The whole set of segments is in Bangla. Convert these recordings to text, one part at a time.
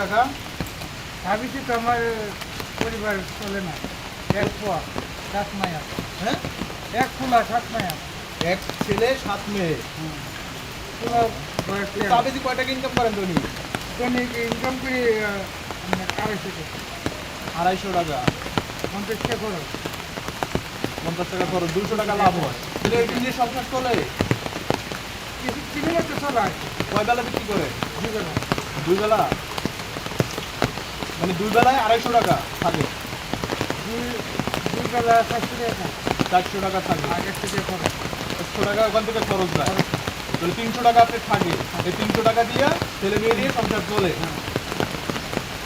টাকা ভাবিছি তো আমার পরিবার চলে না। এক পোয়া 7 মায়া, হ্যাঁ এক ফুলা 7 মায়া। এক ছেলে 7 মেয়ে। পুরো বয়স আপনি কয় টাকা ইনকাম করেন ধনী? দৈনিক ইনকাম করি 250 টাকা। 250 টাকা, 50 টাকা খরচ। 50 টাকা খরচ, 200 টাকা লাভ হয়। তাহলে এই দিনে সংসার চলে? কিছু কিনে তো চলে আসে কয় বেলা বিক্রি করে? দুবেলা। 2 বেলা, মানে 2 বেলায় 250 টাকা থাকে। দুই বেলা 400 টাকা, 400 টাকা থাকে, আগের থেকে খরচ। 100 টাকা ওখান থেকে খরচ দেয়। তাহলে 300 টাকা আপনি থাকে। এই 300 টাকা দিয়ে ছেলে মেয়ে দিয়ে সংসার চলে।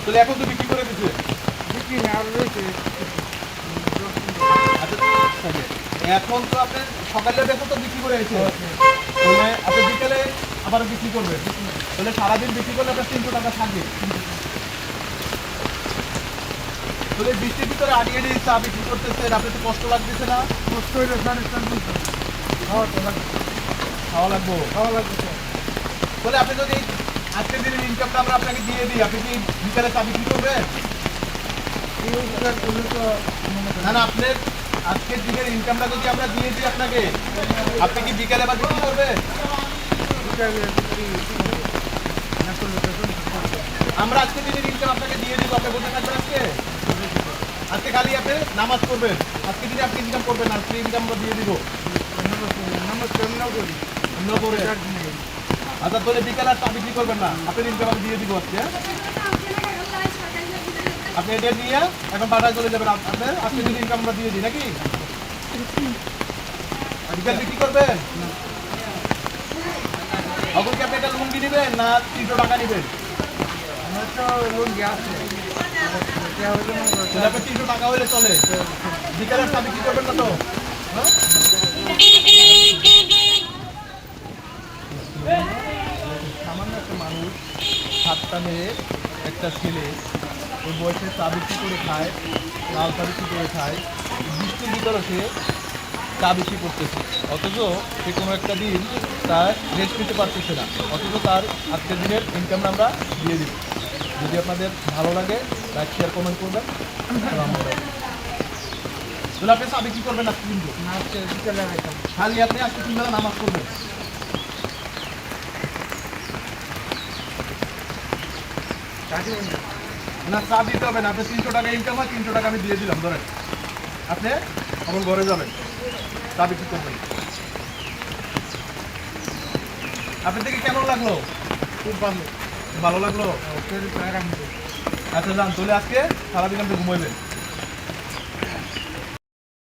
তাহলে এখন তো বিক্রি করে দিচ্ছে। বিক্রি না আর রয়েছে আচ্ছা থাকে। এখন তো আপনি সকালে বেতন তো বিক্রি করে এসে, তাহলে আপনি বিকেলে আবার বিক্রি করবেন। তাহলে সারাদিন বিক্রি করলে আপনার 300 টাকা থাকে। তাহলে বৃষ্টির ভিতরে আড়িয়ে দিয়ে চা বিক্রি করতেছেন, আপনার তো কষ্ট লাগতেছে না? কষ্ট হইলে খাওয়া তো লাগবে, খাওয়া লাগবো। খাওয়া লাগবে তো। তাহলে আপনি যদি আজকের দিনের ইনকামটা আমরা আপনাকে দিয়ে দিই, আপনি কি বিকালে চা বিক্রি করবেন? এই উপকার করলে তো মনে করেন না না, আপনার আজকের দিনের ইনকামটা যদি আমরা দিয়ে দিই আপনাকে, আপনি কি বিকালে আবার বিক্রি করবেন? বিকালে বিক্রি না করলে তো চলবে। আমরা আজকের দিনের ইনকাম আপনাকে দিয়ে দিব, আপনি বসে থাকবেন আজকে? আজকে খালি আপনি নামাজ পড়বেন, আজকে দিনে আপনি ইনকাম করবেন, আজকে ইনকাম আমরা দিয়ে দিব। নামাজ কেমন করি অন্য করে আচ্ছা, তাহলে বিকালে আর চা বিক্রি করবেন না, আপনার ইনকাম আমি দিয়ে দিব আজকে। আপনি এটা নিয়ে এখন বাটায় চলে যাবেন, আপনার আজকে দিনের ইনকাম আমরা দিয়ে দিই নাকি? বিকাল বিক্রি করবেন? এখন কি আপনি একটা লুঙ্গি নেবেন না 300 টাকা নেবেন? আমার তো লুঙ্গি আছে, এটা হইলে মনে করো তাহলে আপনার 300 টাকা হলে চলে। বিকালের চা বিক্রি করবেন না তো? হ্যাঁ? সামান্য একটা মানুষ, 7টা মেয়ে, একটা ছেলে, ওই বয়সে চা বিক্রি করে খায়, লাল চা বিক্রি করে খায়, বৃষ্টির ভিতরে সে চা বিক্রি করতেছে, অথচ সে কোনো একটা দিন তার রেস্ট নিতে পারতেছে না, অথচ তার আজকের দিনের ইনকামটা আমরা দিয়ে দিব। যদি আপনাদের ভালো লাগে লাইক শেয়ার কমেন্ট করবেন। তাহলে আপনি চা বিক্রি করবেন আজকে, কিন্তু না আজকে বিকালে রাখতাম। খালি আপনি আজকে 3 বেলা নামাজ করবেন। না, চা দিতে হবে না, আপনি 300 টাকা ইনকাম হয়, 300 টাকা আমি দিয়ে দিলাম, ধরেন আপনি এখন ঘরে যাবেন, চা বিক্রি করবেন। আপনার থেকে কেমন লাগলো? খুব ভালো, ভালো লাগলো? শরীর আরাম দেয়। আচ্ছা যান, তাহলে আজকে সারাদিন আপনি ঘুমাইবেন।